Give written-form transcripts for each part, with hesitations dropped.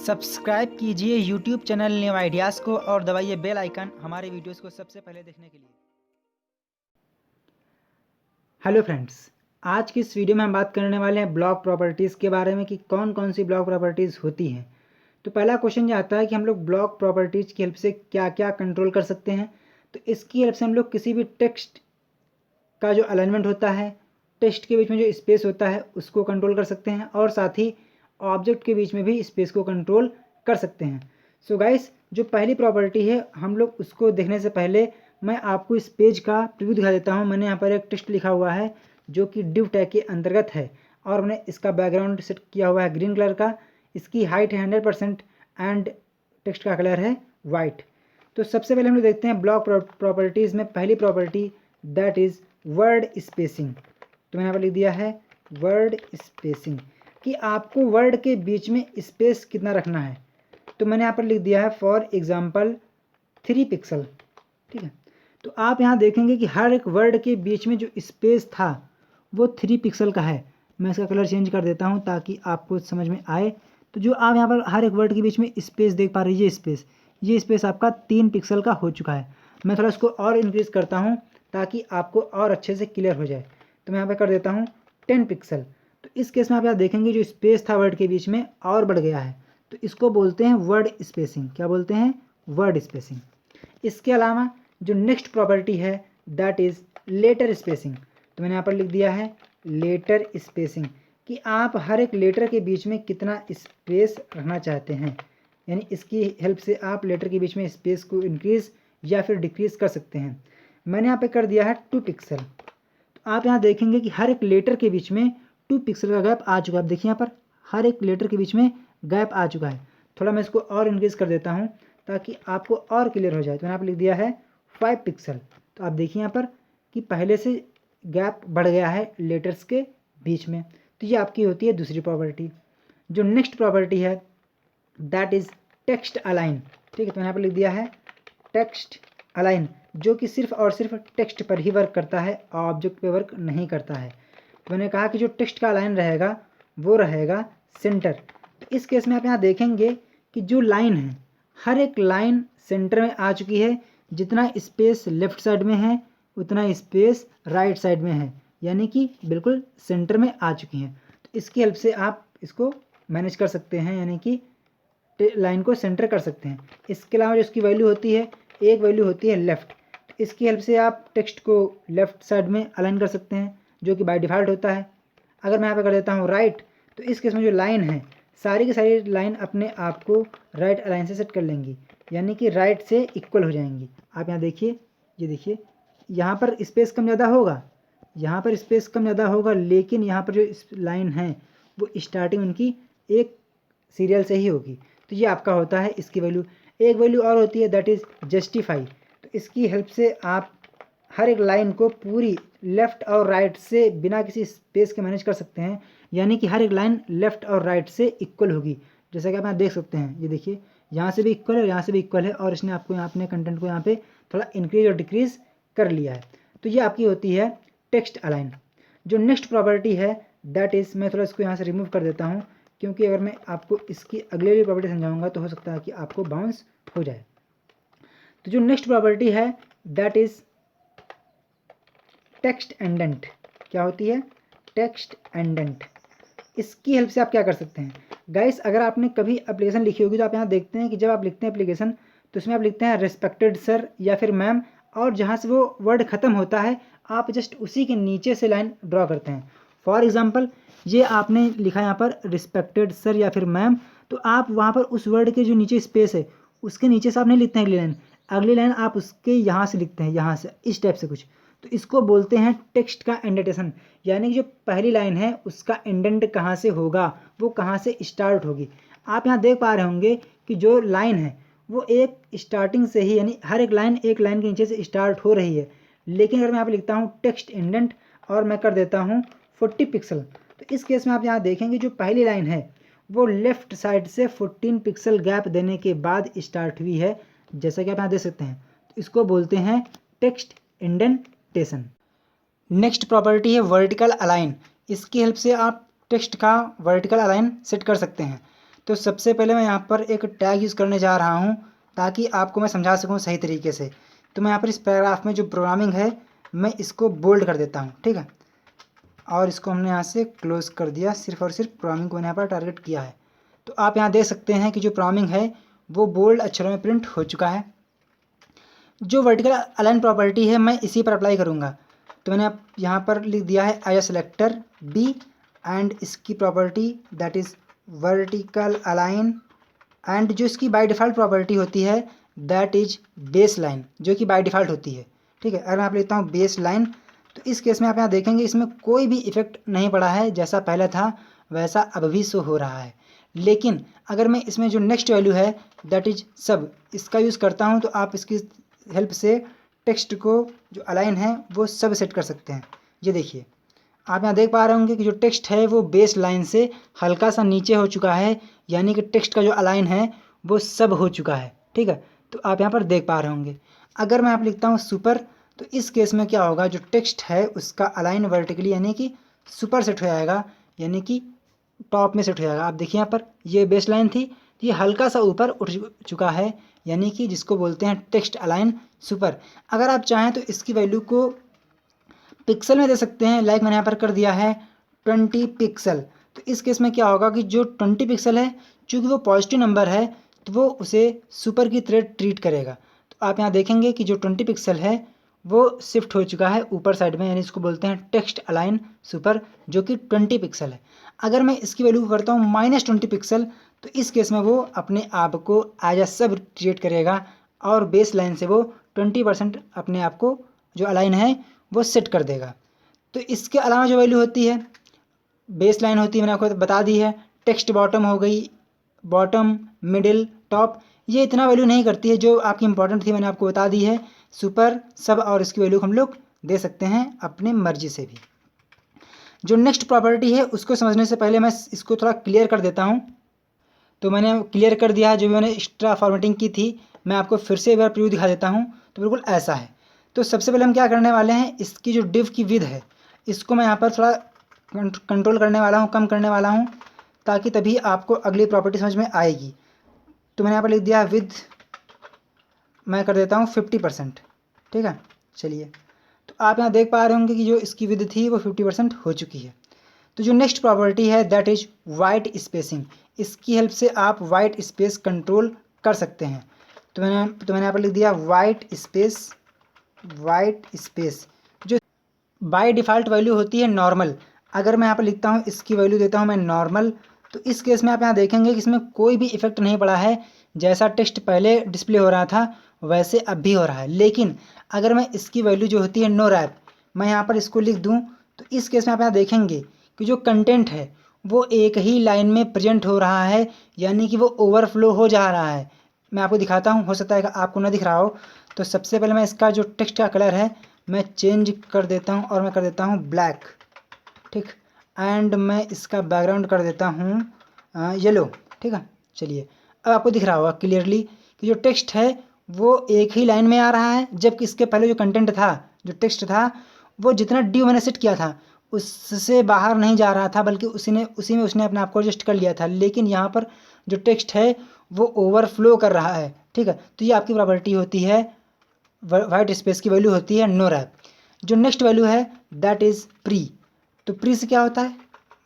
Subscribe कीजिए YouTube channel new ideas को और दबाइए बेल आइकन हमारे वीडियोस को सबसे पहले देखने के लिए। हेलो फ्रेंड्स, आज की इस वीडियो में हम बात करने वाले हैं ब्लॉक प्रॉपर्टीज़ के बारे में कि कौन कौन सी ब्लॉक प्रॉपर्टीज़ होती हैं। तो पहला क्वेश्चन ये आता है कि हम लोग ब्लॉक प्रॉपर्टीज़ की हेल्प से क्या क्या कंट्रोल कर सकते हैं। तो इसकी हेल्प से हम लोग किसी भी टेक्स्ट का जो अलाइनमेंट होता है, टेक्स्ट के बीच में जो स्पेस होता है उसको कंट्रोल कर सकते हैं और साथ ही ऑब्जेक्ट के बीच में भी स्पेस को कंट्रोल कर सकते हैं। सो गाइस, जो पहली प्रॉपर्टी है हम लोग उसको देखने से पहले मैं आपको इस पेज का प्रीव्यू दिखा देता हूं। मैंने यहाँ पर एक टेक्स्ट लिखा हुआ है जो कि डिव टैग के अंतर्गत है और मैंने इसका बैकग्राउंड सेट किया हुआ है ग्रीन कलर का। इसकी हाइट है 100% एंड टेक्स्ट का कलर है वाइट। तो सबसे पहले हम लोग देखते हैं ब्लॉक प्रॉपर्टीज़ में पहली property that is word spacing. तो मैंने यहाँ पर लिख दिया है वर्ड स्पेसिंग कि आपको वर्ड के बीच में स्पेस कितना रखना है। तो मैंने यहाँ पर लिख दिया है फॉर एग्जांपल 3 पिक्सल। ठीक है, तो आप यहाँ देखेंगे कि हर एक वर्ड के बीच में जो स्पेस था वो 3 पिक्सल का है। मैं इसका कलर चेंज कर देता हूँ ताकि आपको समझ में आए। तो जो आप यहाँ पर हर एक वर्ड के बीच में स्पेस देख पा रहे हैं, ये स्पेस आपका 3 पिक्सल का हो चुका है। मैं थोड़ा इसको और इंक्रीज़ करता हूँ ताकि आपको और अच्छे से क्लियर हो जाए। तो मैं यहाँ पर कर देता हूँ 10 पिक्सल। तो इस केस में आप यहाँ देखेंगे जो स्पेस था वर्ड के बीच में और बढ़ गया है। तो इसको बोलते हैं वर्ड स्पेसिंग। क्या बोलते हैं? Word spacing. इसके अलावा जो नेक्स्ट प्रॉपर्टी है दैट इज़ लेटर स्पेसिंग। तो मैंने यहाँ पर लिख दिया है लेटर स्पेसिंग कि आप हर एक लेटर के बीच में कितना स्पेस रखना चाहते हैं। यानी इसकी हेल्प से आप लेटर के बीच में स्पेस को इंक्रीज़ या फिर डिक्रीज़ कर सकते हैं। मैंने यहाँ पे कर दिया है 2 पिक्सल। तो आप यहाँ देखेंगे कि हर एक लेटर के बीच में 2 पिक्सल का गैप आ चुका है। आप देखिए यहाँ पर हर एक लेटर के बीच में गैप आ चुका है। थोड़ा मैं इसको और इंक्रीज़ कर देता हूँ ताकि आपको और क्लियर हो जाए। तो मैंने यहाँ पर लिख दिया है 5 पिक्सल। तो आप देखिए यहाँ पर कि पहले से गैप बढ़ गया है लेटर्स के बीच में। तो ये आपकी होती है दूसरी प्रॉपर्टी। जो नेक्स्ट प्रॉपर्टी है दैट इज़ टेक्स्ट अलाइन। ठीक है, तो मैंने यहाँ पर लिख दिया है टेक्स्ट अलाइन, जो कि सिर्फ और सिर्फ टेक्स्ट पर ही वर्क करता है, ऑब्जेक्ट पे वर्क नहीं करता है। तो मैंने कहा कि जो टेक्स्ट का अलाइन रहेगा वो रहेगा सेंटर। तो इस केस में आप यहाँ देखेंगे कि जो लाइन है हर एक लाइन सेंटर में आ चुकी है। जितना स्पेस लेफ्ट साइड में है उतना स्पेस राइट साइड में है, यानी कि बिल्कुल सेंटर में आ चुकी हैं। तो इसकी हेल्प से आप इसको मैनेज कर सकते हैं, यानी कि लाइन को सेंटर कर सकते हैं। इसके अलावा जो इसकी वैल्यू होती है, एक वैल्यू होती है लेफ़्ट। तो इसकी हेल्प से आप टेक्स्ट को लेफ़्ट साइड में अलाइन कर सकते हैं जो कि बाय डिफ़ॉल्ट होता है। अगर मैं यहाँ पे कर देता हूँ राइट, तो इस केस में जो लाइन है सारी की सारी लाइन अपने आप को राइट अलाइन से सेट कर लेंगी, यानी कि राइट से इक्वल हो जाएंगी। आप यहाँ देखिए, ये देखिए यहाँ पर स्पेस कम ज़्यादा होगा, यहाँ पर स्पेस कम ज़्यादा होगा, लेकिन यहाँ पर जो लाइन है वो स्टार्टिंग उनकी एक सीरियल से ही होगी। तो ये आपका होता है इसकी वैल्यू। एक वैल्यू और होती है दैट इज़ जस्टिफाई। तो इसकी हेल्प से आप हर एक लाइन को पूरी लेफ़्ट और राइट से बिना किसी स्पेस के मैनेज कर सकते हैं, यानी कि हर एक लाइन लेफ़्ट और राइट से इक्वल होगी। जैसा कि आप यहाँ देख सकते हैं, ये देखिए यहाँ से भी इक्वल है, यहाँ से भी इक्वल है और इसने आपको यहाँ अपने कंटेंट को यहाँ पे थोड़ा इंक्रीज और डिक्रीज़ कर लिया है। तो ये आपकी होती है टेक्स्ट अलाइन। जो नेक्स्ट प्रॉपर्टी है दैट इज़, मैं थोड़ा इसको यहाँ से रिमूव कर देता हूँ क्योंकि अगर मैं आपको इसकी अगले वाली प्रॉपर्टी समझाऊंगा तो हो सकता है कि आपको बाउंस हो जाए। तो जो नेक्स्ट प्रॉपर्टी है दैट इज़ टेक्स्ट एंडेंट। क्या होती है? टेक्स्ट एंडेंट। इसकी हेल्प से आप क्या कर सकते हैं गाइस, अगर आपने कभी एप्लीकेशन लिखी होगी तो आप यहाँ देखते हैं कि जब आप लिखते हैं एप्लीकेशन तो उसमें आप लिखते हैं रिस्पेक्टेड सर या फिर मैम, और जहाँ से वो वर्ड ख़त्म होता है आप जस्ट उसी के नीचे से लाइन ड्रॉ करते हैं। फॉर एग्जाम्पल ये आपने लिखा यहाँ पर रिस्पेक्टेड सर या फिर मैम, तो आप वहाँ पर उस वर्ड के जो नीचे स्पेस है उसके नीचे से आप नहीं लिखते हैं अगली लाइन आप उसके यहाँ से लिखते हैं, यहाँ से इस टाइप से कुछ। तो इसको बोलते हैं टेक्स्ट का इंडेंटेशन, यानी कि जो पहली लाइन है उसका इंडेंट कहाँ से होगा, वो कहाँ से स्टार्ट होगी। आप यहाँ देख पा रहे होंगे कि जो लाइन है वो एक स्टार्टिंग से ही, यानी हर एक लाइन के नीचे से स्टार्ट हो रही है। लेकिन अगर मैं यहाँ पर लिखता हूँ टेक्स्ट इंडेंट और मैं कर देता हूँ 40 पिक्सल, तो इस केस में आप यहाँ देखेंगे जो पहली लाइन है वो लेफ़्ट साइड से 14 पिक्सल गैप देने के बाद स्टार्ट हुई है, जैसा कि आप यहाँ देख सकते हैं। तो इसको बोलते हैं टेक्स्ट इंडेंटेशन। नेक्स्ट प्रॉपर्टी है वर्टिकल अलाइन। इसकी हेल्प से आप टेक्स्ट का वर्टिकल अलाइन सेट कर सकते हैं। तो सबसे पहले मैं यहाँ पर एक टैग यूज़ करने जा रहा हूँ ताकि आपको मैं समझा सकूँ सही तरीके से। तो मैं यहाँ पर इस पैराग्राफ में जो प्रोग्रामिंग है मैं इसको बोल्ड कर देता हूँ, ठीक है, और इसको हमने यहाँ से क्लोज़ कर दिया। सिर्फ और सिर्फ प्रोग्रामिंग को मैंने यहाँ पर टारगेट किया है। तो आप यहाँ देख सकते हैं कि जो प्रोग्रामिंग है वो बोल्ड अक्षरों में प्रिंट हो चुका है। जो वर्टिकल अलाइन प्रॉपर्टी है मैं इसी पर अप्लाई करूँगा। तो मैंने यहाँ पर लिख दिया है as a selector B and इसकी property that is vertical align, and जो इसकी बाय डिफ़ॉल्ट प्रॉपर्टी होती है दैट इज बेस लाइन, जो कि बाय डिफ़ॉल्ट होती है, ठीक है। अगर मैं यहाँ पर लेता हूँ बेस लाइन, तो इस केस में आप यहाँ देखेंगे इसमें कोई भी इफेक्ट नहीं पड़ा है, जैसा पहले था वैसा अब भी शो हो रहा है। लेकिन अगर मैं इसमें जो नेक्स्ट वैल्यू है दैट इज सब, इसका यूज़ करता हूँ, तो आप इसकी हेल्प से टेक्स्ट को जो अलाइन है वो सब सेट कर सकते हैं। ये देखिए, आप यहाँ देख पा रहे होंगे कि जो टेक्स्ट है वो बेस लाइन से हल्का सा नीचे हो चुका है, यानी कि टेक्स्ट का जो अलाइन है वो सब हो चुका है, ठीक है। तो आप यहाँ पर देख पा रहे होंगे। अगर मैं यहाँ पर लिखता हूँ सुपर, तो इस केस में क्या होगा, जो टेक्स्ट है उसका अलाइन वर्टिकली यानी कि सुपर सेट हो जाएगा, यानी कि टॉप में सेट हो जाएगा। आप देखिए यहाँ पर ये बेस लाइन थी, तो ये हल्का सा ऊपर उठ चुका है, यानी कि जिसको बोलते हैं टेक्स्ट अलाइन सुपर। अगर आप चाहें तो इसकी वैल्यू को पिक्सल में दे सकते हैं, लाइक मैंने यहाँ पर कर दिया है 20 पिक्सल। तो इस केस में क्या होगा कि जो 20 पिक्सल है, चूँकि वो पॉजिटिव नंबर है तो वो उसे सुपर की तरह ट्रीट करेगा। तो आप यहाँ देखेंगे कि जो 20 पिक्सल है वो शिफ्ट हो चुका है ऊपर साइड में, यानी इसको बोलते हैं टेक्स्ट अलाइन सुपर, जो कि 20 पिक्सल है। अगर मैं इसकी वैल्यू करता हूँ -20 पिक्सल, तो इस केस में वो अपने आप को एज अ सब ट्रीट करेगा और बेस लाइन से वो 20% अपने आप को जो अलाइन है वो सेट कर देगा। तो इसके अलावा जो वैल्यू होती है बेस लाइन होती है, मैंने आपको बता दी है। टेक्स्ट बॉटम हो गई, बॉटम मिडिल टॉप, ये इतना वैल्यू नहीं करती है। जो आपकी इंपॉर्टेंट थी मैंने आपको बता दी है, सुपर सब, और इसकी वैल्यू हम लोग दे सकते हैं अपनी मर्जी से भी। जो नेक्स्ट प्रॉपर्टी है उसको समझने से पहले मैं इसको थोड़ा क्लियर कर देता हूँ। तो मैंने क्लियर कर दिया है, जो मैंने एक्स्ट्रा फॉर्मेटिंग की थी मैं आपको फिर से एक बार प्रीव्यू दिखा देता हूँ। तो बिल्कुल ऐसा है। तो सबसे पहले हम क्या करने वाले हैं, इसकी जो डिव की विड्थ है इसको मैं यहाँ पर थोड़ा कंट्रोल करने वाला हूँ, कम करने वाला हूँ, ताकि तभी आपको अगली प्रॉपर्टी समझ में आएगी। तो मैंने यहाँ पर लिख दिया विड्थ, मैं कर देता हूँ 50%, ठीक है। चलिए, तो आप यहाँ देख पा रहे होंगे कि जो इसकी विड्थ थी वो 50% हो चुकी है। तो जो नेक्स्ट प्रॉपर्टी है दैट इज वाइट स्पेसिंग, इसकी हेल्प से आप वाइट स्पेस कंट्रोल कर सकते हैं। तो मैंने यहाँ पर लिख दिया वाइट स्पेस जो बाय डिफ़ॉल्ट वैल्यू होती है नॉर्मल। अगर मैं यहाँ पर लिखता हूँ, इसकी वैल्यू देता हूँ मैं नॉर्मल, तो इस केस में आप यहाँ देखेंगे कि इसमें कोई भी इफेक्ट नहीं पड़ा है। जैसा टेक्स्ट पहले डिस्प्ले हो रहा था वैसे अब भी हो रहा है। लेकिन अगर मैं इसकी वैल्यू जो होती है नो रैप, मैं यहाँ पर इसको लिख दूँ, तो इस केस में आप यहाँ देखेंगे कि जो कंटेंट है वो एक ही लाइन में प्रेजेंट हो रहा है, यानी कि वो ओवरफ्लो हो जा रहा है। मैं आपको दिखाता हूँ, हो सकता है कि आपको ना दिख रहा हो। तो सबसे पहले मैं इसका जो टेक्स्ट का कलर है मैं चेंज कर देता हूँ, और मैं कर देता हूँ ब्लैक, ठीक। एंड मैं इसका बैकग्राउंड कर देता हूँ येलो, ठीक है। चलिए, अब आपको दिख रहा होगा क्लियरली कि जो टेक्स्ट है वो एक ही लाइन में आ रहा है, जबकि इसके पहले जो कंटेंट था, जो टेक्स्ट था, वो जितना ड्यू मैंने सेट किया था उससे बाहर नहीं जा रहा था, बल्कि उसी में उसने अपने आप को एडजस्ट कर लिया था। लेकिन यहाँ पर जो टेक्स्ट है वो ओवरफ्लो कर रहा है, ठीक है। तो ये आपकी प्रॉपर्टी होती है, वाइट स्पेस की वैल्यू होती है नो रैप। जो नेक्स्ट वैल्यू है दैट इज़ प्री। तो प्री से क्या होता है,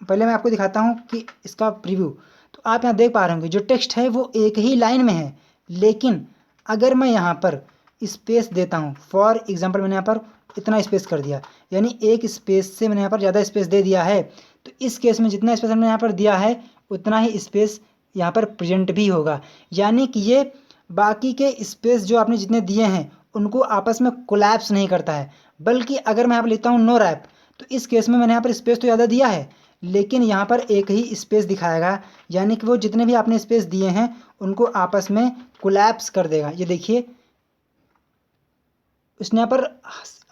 पहले मैं आपको दिखाता हूँ कि इसका प्रीव्यू। तो आप यहाँ देख पा रहे होंगे जो टेक्स्ट है वो एक ही लाइन में है, लेकिन अगर मैं यहाँ पर स्पेस देता हूँ, फॉर एग्जांपल मैंने यहाँ पर इतना स्पेस कर दिया, यानी एक स्पेस से मैंने यहाँ पर ज़्यादा स्पेस दे दिया है, तो इस केस में जितना स्पेस हमने यहाँ पर दिया है उतना ही स्पेस यहाँ पर प्रेजेंट भी होगा। यानी कि ये बाकी के स्पेस जो आपने जितने दिए हैं उनको आपस में कोलैप्स नहीं करता है। बल्कि अगर मैं यहाँ पर लेता हूँ नो रैप, तो इस केस में मैंने यहाँ पर स्पेस तो ज़्यादा दिया है, लेकिन यहाँ पर एक ही स्पेस दिखाएगा, यानी कि वो जितने भी आपने स्पेस दिए हैं उनको आपस में कोलैप्स कर देगा। ये देखिए, उसने यहाँ पर,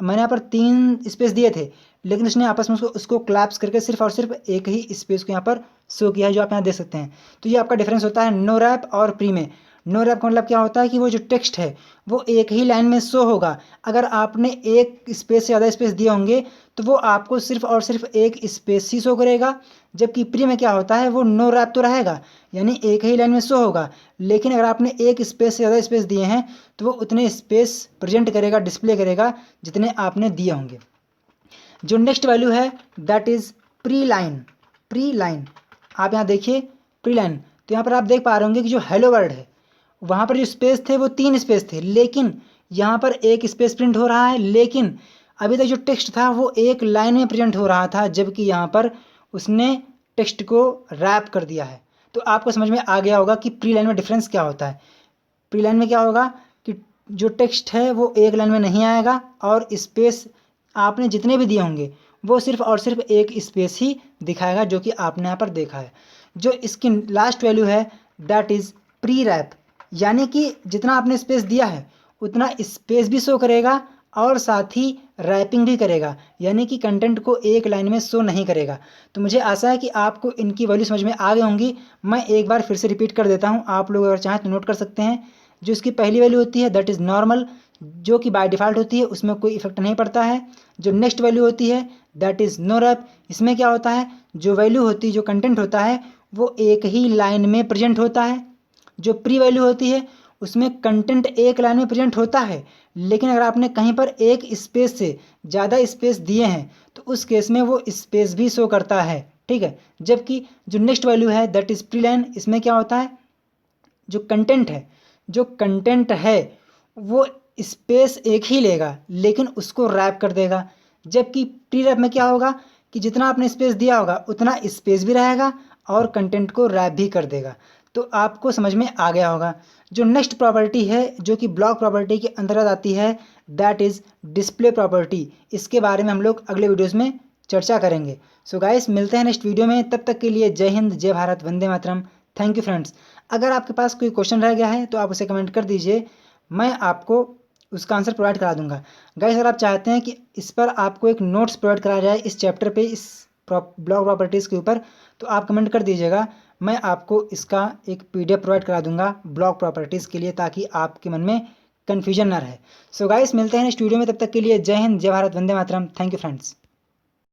मैंने यहाँ पर 3 स्पेस दिए थे, लेकिन उसने आपस में उसको कोलैप्स करके सिर्फ और सिर्फ एक ही स्पेस को यहाँ पर शो किया है, जो आप यहाँ देख सकते हैं। तो ये आपका डिफरेंस होता है नो रैप और प्री में। नो रैप का मतलब क्या होता है कि वो जो टेक्स्ट है वो एक ही लाइन में शो होगा। अगर आपने एक स्पेस से ज़्यादा स्पेस दिए होंगे तो वो आपको सिर्फ और सिर्फ एक स्पेस ही शो करेगा। जबकि प्री में क्या होता है, वो नो रैप तो रहेगा, यानी एक ही लाइन में शो होगा, लेकिन अगर आपने एक स्पेस से ज़्यादा स्पेस दिए हैं तो वो उतने स्पेस प्रेजेंट करेगा, डिस्प्ले करेगा जितने आपने दिए होंगे। जो नेक्स्ट वैल्यू है that is pre line. Pre line आप यहाँ देखिए, प्री लाइन, तो यहाँ पर आप देख पा रहे होंगे कि जो हेलो वर्ड है वहाँ पर जो स्पेस थे वो 3 स्पेस थे, लेकिन यहाँ पर एक स्पेस प्रिंट हो रहा है। लेकिन अभी तक जो टेक्स्ट था वो एक लाइन में प्रेजेंट हो रहा था, जबकि यहाँ पर उसने टेक्स्ट को रैप कर दिया है। तो आपको समझ में आ गया होगा कि प्री लाइन में डिफरेंस क्या होता है। प्री लाइन में क्या होगा कि जो टेक्स्ट है वो एक लाइन में नहीं आएगा और स्पेस आपने जितने भी दिए होंगे वो सिर्फ और सिर्फ एक स्पेस ही दिखाएगा, जो कि आपने यहाँ पर देखा है। जो इसकी लास्ट वैल्यू है दैट इज़ प्री रैप, यानी कि जितना आपने स्पेस दिया है उतना स्पेस भी शो करेगा और साथ ही रैपिंग भी करेगा, यानी कि कंटेंट को एक लाइन में शो नहीं करेगा। तो मुझे आशा है कि आपको इनकी वैल्यू समझ में आ गई होंगी। मैं एक बार फिर से रिपीट कर देता हूँ, आप लोग अगर चाहें तो नोट कर सकते हैं। जो इसकी पहली वैल्यू होती है दैट इज़ नॉर्मल, जो कि बाय डिफ़ॉल्ट होती है, उसमें कोई इफेक्ट नहीं पड़ता है। जो नेक्स्ट वैल्यू होती है दैट इज़ नो रैप, इसमें क्या होता है, जो वैल्यू होती है, जो कंटेंट होता है वो एक ही लाइन में प्रेजेंट होता है। जो प्री वैल्यू होती है उसमें कंटेंट एक लाइन में प्रेजेंट होता है, लेकिन अगर आपने कहीं पर एक स्पेस से ज़्यादा स्पेस दिए हैं तो उस केस में वो स्पेस भी शो करता है, ठीक है। जबकि जो नेक्स्ट वैल्यू है दैट इज़ प्री लाइन, इसमें क्या होता है, जो कंटेंट है वो स्पेस एक ही लेगा लेकिन उसको रैप कर देगा। जबकि प्री रैप में क्या होगा कि जितना आपने स्पेस दिया होगा उतना स्पेस भी रहेगा और कंटेंट को रैप भी कर देगा। तो आपको समझ में आ गया होगा। जो नेक्स्ट प्रॉपर्टी है जो कि ब्लॉक प्रॉपर्टी के अंतर्गत आती है दैट इज़ डिस्प्ले प्रॉपर्टी। इसके बारे में हम लोग अगले वीडियोज़ में चर्चा करेंगे। सो गाइस, मिलते हैं नेक्स्ट वीडियो में, तब तक के लिए जय हिंद, जय Bharat, Vande Mataram. Thank you friends. अगर आपके पास कोई क्वेश्चन रह गया है तो आप उसे कमेंट कर दीजिए, मैं आपको उसका आंसर प्रोवाइड करा दूंगा। गाइस, अगर आप चाहते हैं कि इस पर आपको एक नोट्स प्रोवाइड कराया जाए इस चैप्टर पे, इस ब्लॉक प्रॉपर्टीज़ के ऊपर, तो आप कमेंट कर दीजिएगा, मैं आपको इसका एक PDF प्रोवाइड करा दूंगा ब्लॉक प्रॉपर्टीज़ के लिए, ताकि आपके मन में कन्फ्यूजन ना रहे। सो गाइस, मिलते हैं नेक्स्ट वीडियो में, तब तक के लिए जय हिंद, जय Bharat, Vande Mataram. Thank you friends.